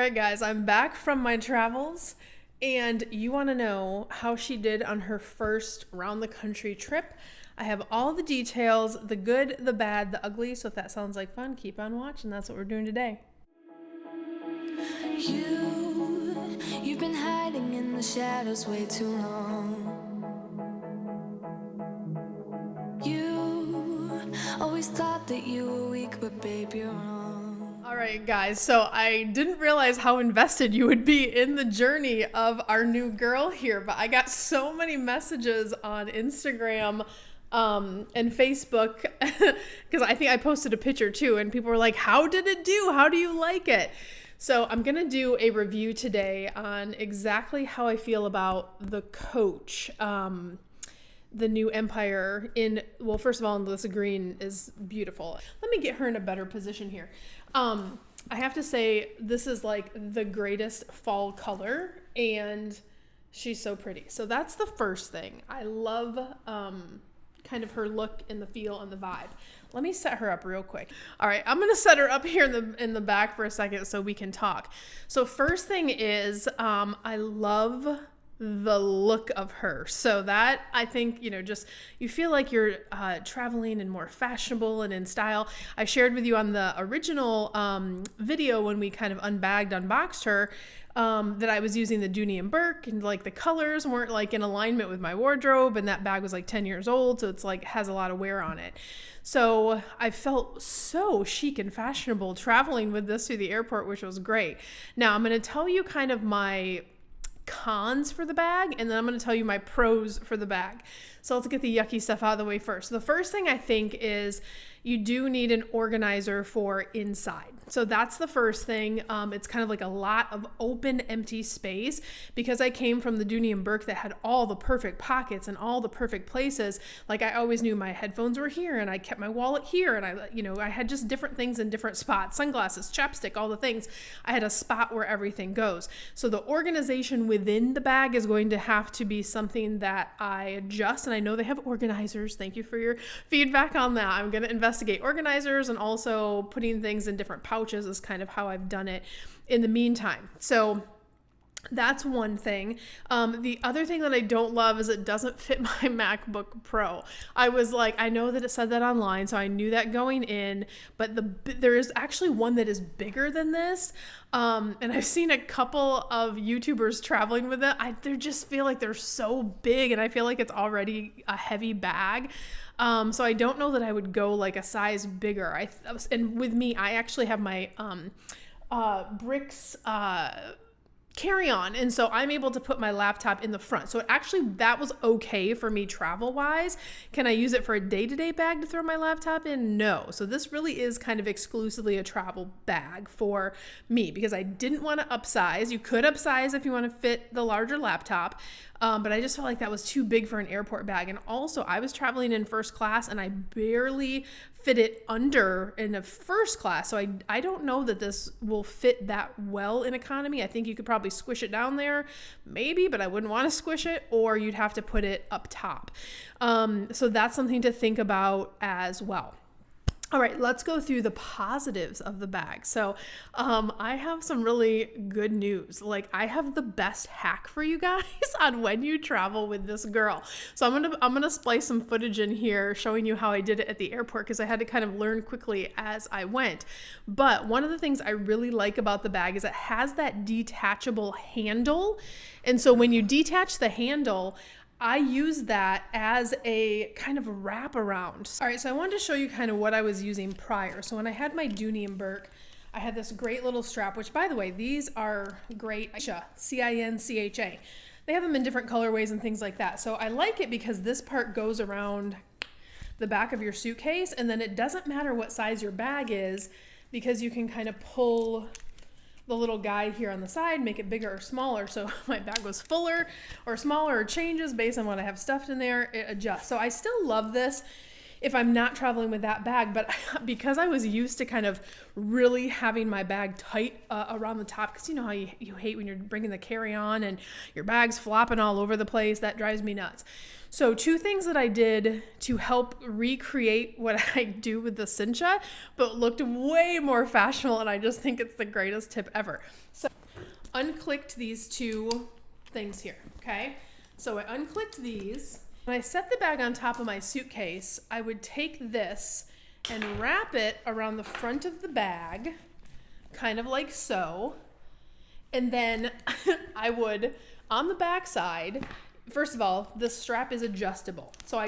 right, guys, I'm back from my travels, and you want to know how she did on her first round the country trip. I have all the details, the good, the bad, the ugly, so if that sounds like fun, keep on watching. That's what we're doing today. You've been hiding in the shadows way too long. You always thought that you were weak, but babe, you're wrong. All right, guys, so I didn't realize how invested you would be in the journey of our new girl here, but I got so many messages on Instagram and Facebook because I think I posted a picture too, and people were like, how did it do? How do you like it? So I'm going to do a review today on exactly how I feel about the Coach, the new Empire well, first of all, this green is beautiful. Let me get her in a better position here. I have to say, this is like the greatest fall color, and she's so pretty. So that's the first thing. I love kind of her look and the feel and the vibe. Let me set her up real quick. All right, I'm gonna set her up here in the back for a second so we can talk. So first thing is, I love the look of her. So that, I think, just you feel like you're traveling and more fashionable and in style. I shared with you on the original video when we kind of unboxed her that I was using the Dooney and Burke, and like the colors weren't like in alignment with my wardrobe, and that bag was like 10 years old, so it's like has a lot of wear on it. So I felt so chic and fashionable traveling with this through the airport, which was great. Now I'm going to tell you kind of my cons for the bag, and then I'm going to tell you my pros for the bag. So let's get the yucky stuff out of the way first. The first thing I think is you do need an organizer for inside. So that's the first thing. It's kind of like a lot of open, empty space, because I came from the Dooney and Burke that had all the perfect pockets and all the perfect places. Like I always knew my headphones were here, and I kept my wallet here, and I had just different things in different spots, sunglasses, chapstick, all the things. I had a spot where everything goes. So the organization within the bag is going to have to be something that I adjust, and I know they have organizers. Thank you for your feedback on that. I'm going to investigate organizers, and also putting things in different pouches is kind of how I've done it in the meantime. So that's one thing. The other thing that I don't love is it doesn't fit my MacBook Pro. I was like, I know that it said that online, so I knew that going in, but there is actually one that is bigger than this. And I've seen a couple of YouTubers traveling with it. They just feel like they're so big, and I feel like it's already a heavy bag. So I don't know that I would go like a size bigger. And with me, I actually have my Bricks carry-on, and so I'm able to put my laptop in the front. So that was okay for me travel wise. Can I use it for a day-to-day bag to throw my laptop in? No. So this really is kind of exclusively a travel bag for me, because I didn't want to upsize. You could upsize if you want to fit the larger laptop, but I just felt like that was too big for an airport bag. And also, I was traveling in first class, and I barely fit it under in a first class. So I don't know that this will fit that well in economy. I think you could probably squish it down there, maybe, but I wouldn't want to squish it, or you'd have to put it up top. So that's something to think about as well. All right, let's go through the positives of the bag. So I have some really good news. Like, I have the best hack for you guys on when you travel with this girl. So I'm gonna splice some footage in here showing you how I did it at the airport, because I had to kind of learn quickly as I went. But one of the things I really like about the bag is it has that detachable handle. And so when you detach the handle, I use that as a kind of wraparound. All right, so I wanted to show you kind of what I was using prior. So when I had my Dooney and Burke, I had this great little strap, which, by the way, these are great, C-I-N-C-H-A. They have them in different colorways and things like that. So I like it because this part goes around the back of your suitcase, and then it doesn't matter what size your bag is, because you can kind of pull the little guy here on the side, make it bigger or smaller. So my bag was fuller or smaller or changes based on what I have stuffed in there, it adjusts. So I still love this. if I'm not traveling with that bag. But because I was used to kind of really having my bag tight around the top, because you know how you hate when you're bringing the carry-on and your bag's flopping all over the place. That drives me nuts. So 2 things that I did to help recreate what I do with the cincha, but looked way more fashionable, and I just think it's the greatest tip ever. So unclicked these 2 things here, okay? So I unclicked these. When I set the bag on top of my suitcase, I would take this and wrap it around the front of the bag, kind of like so. And then I would, on the back side, first of all, the strap is adjustable. So I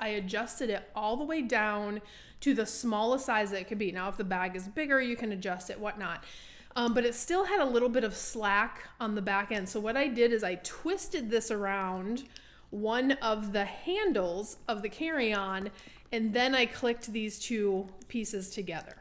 adjusted it all the way down to the smallest size that it could be. Now, if the bag is bigger, you can adjust it, whatnot. But it still had a little bit of slack on the back end. So what I did is I twisted this around one of the handles of the carry-on, and then I clicked these 2 pieces together.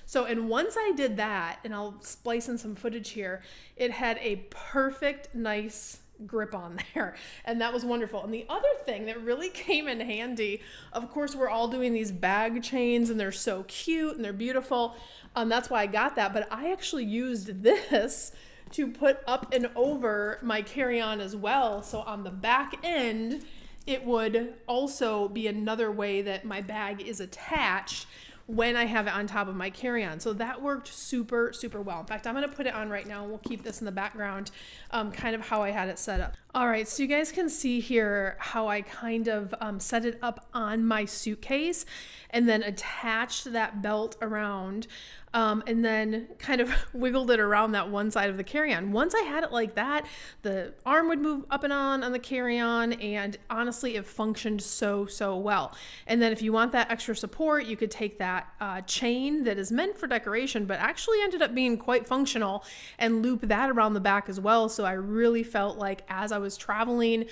So, and once I did that, and I'll splice in some footage here, it had a perfect, nice grip on there, and that was wonderful. And the other thing that really came in handy, of course, we're all doing these bag chains, and they're so cute and they're beautiful. That's why I got that, but I actually used this to put up and over my carry-on as well. So on the back end, it would also be another way that my bag is attached when I have it on top of my carry-on. So that worked super, super well. In fact, I'm going to put it on right now, and we'll keep this in the background, kind of how I had it set up. All right, so you guys can see here how I kind of set it up on my suitcase and then attached that belt around, and then kind of wiggled it around that one side of the carry-on. Once I had it like that, the arm would move up and on the carry-on, and honestly, it functioned so, so well. And then if you want that extra support, you could take that chain that is meant for decoration, but actually ended up being quite functional, and loop that around the back as well. So I really felt like as I was traveling,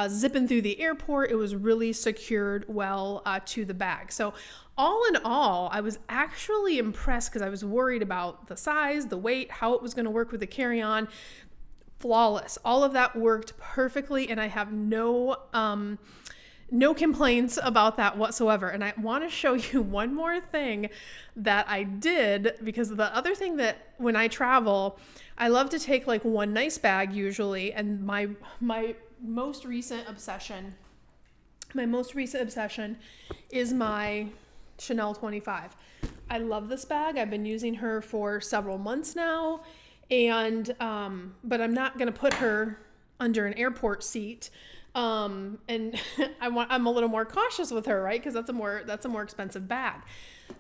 zipping through the airport, it was really secured well to the bag. So all in all, I was actually impressed because I was worried about the size, the weight, how it was going to work with the carry-on. Flawless. All of that worked perfectly, and I have no complaints about that whatsoever. And I want to show you one more thing that I did, because the other thing that when I travel, I love to take like one nice bag usually, and my most recent obsession is my Chanel 25. I love this bag. I've been using her for several months now, and but I'm not going to put her under an airport seat. And I'm a little more cautious with her, right? Because that's a more expensive bag.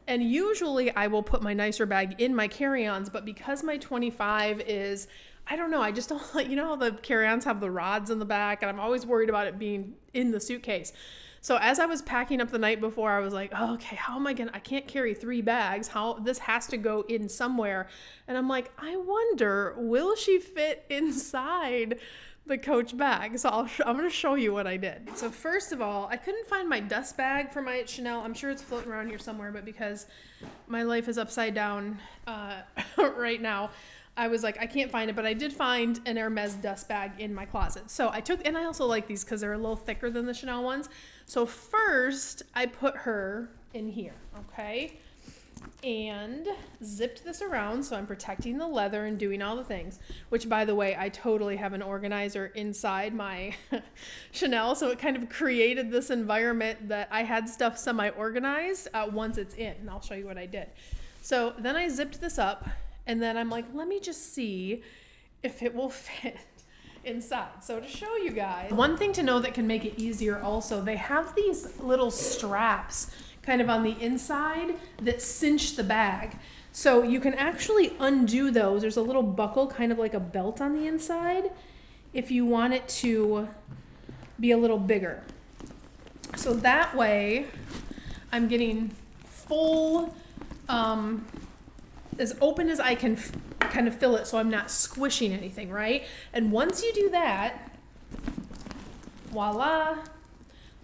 And usually I will put my nicer bag in my carry-ons, but because my 25 is, I don't know, I just don't like, you know how the carry-ons have the rods in the back, and I'm always worried about it being in the suitcase. So as I was packing up the night before, I was like, oh, okay, how am I I can't carry 3 bags. This has to go in somewhere. And I'm like, I wonder, will she fit inside the Coach bag? So I'm going to show you what I did. So first of all, I couldn't find my dust bag for my Chanel. I'm sure it's floating around here somewhere, but because my life is upside down right now, I was like, I can't find it, but I did find an Hermes dust bag in my closet. So I took, and I also like these because they're a little thicker than the Chanel ones. So first I put her in here, okay? And zipped this around, so I'm protecting the leather and doing all the things, which, by the way, I totally have an organizer inside my Chanel, so it kind of created this environment that I had stuff semi-organized once it's in, and I'll show you what I did. So then I zipped this up, and then I'm like, let me just see if it will fit inside. So to show you guys, one thing to know that can make it easier also, they have these little straps kind of on the inside that cinch the bag. So you can actually undo those. There's a little buckle, kind of like a belt on the inside, if you want it to be a little bigger. So that way I'm getting full, as open as I can kind of fill it, so I'm not squishing anything, right? And once you do that, voila.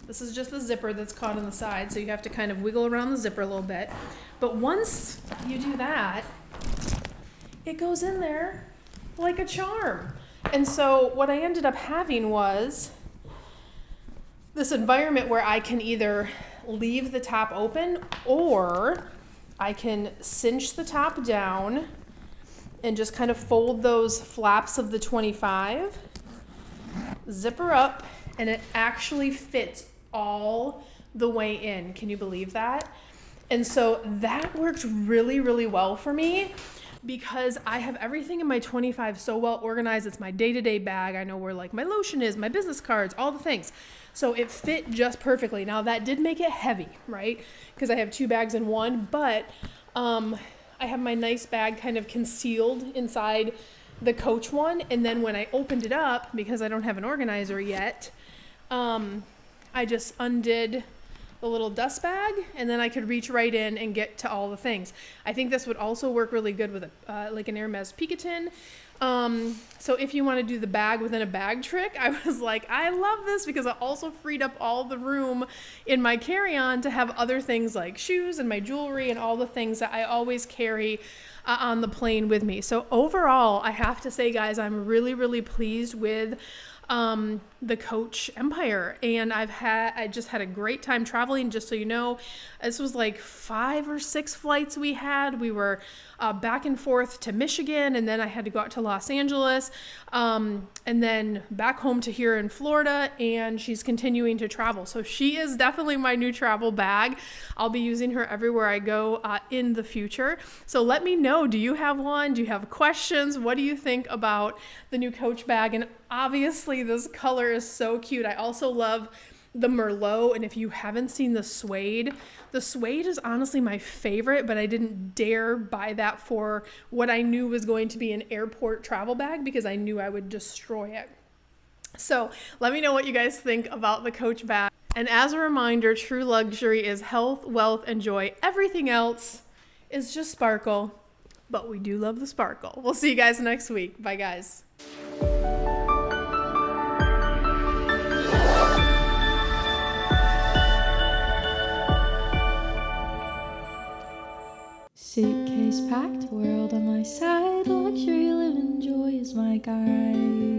This is just the zipper that's caught on the side, so you have to kind of wiggle around the zipper a little bit. But once you do that, it goes in there like a charm. And so what I ended up having was this environment where I can either leave the top open, or I can cinch the top down and just kind of fold those flaps of the 25, zipper up, and it actually fits all the way in. Can you believe that? And so that worked really, really well for me because I have everything in my 25 so well organized. It's my day-to-day bag. I know where like my lotion is, my business cards, all the things. So it fit just perfectly. Now that did make it heavy, right? Because I have 2 bags in one, but I have my nice bag kind of concealed inside the Coach one. And then when I opened it up, because I don't have an organizer yet, I just undid the little dust bag, and then I could reach right in and get to all the things. I think this would also work really good with like an Hermes Picotin. So if you want to do the bag within a bag trick, I was like, I love this because it also freed up all the room in my carry-on to have other things like shoes and my jewelry and all the things that I always carry on the plane with me. So overall, I have to say, guys, I'm really, really pleased with the Coach Empire, and I just had a great time traveling. Just so you know, this was like 5 or 6 flights we had. We were back and forth to Michigan, and then I had to go out to Los Angeles, and then back home to here in Florida, and she's continuing to travel. So she is definitely my new travel bag. I'll be using her everywhere I go in the future. So let me know, do you have one? Do you have questions? What do you think about the new Coach bag? And obviously this color is so cute. I also love the Merlot, and if you haven't seen the suede is honestly my favorite, but I didn't dare buy that for what I knew was going to be an airport travel bag because I knew I would destroy it. So let me know what you guys think about the Coach bag. And as a reminder, true luxury is health, wealth, and joy. Everything else is just sparkle, but we do love the sparkle. We'll see you guys next week. Bye, guys. Suitcase packed, world on my side, luxury, live, enjoy is my guide.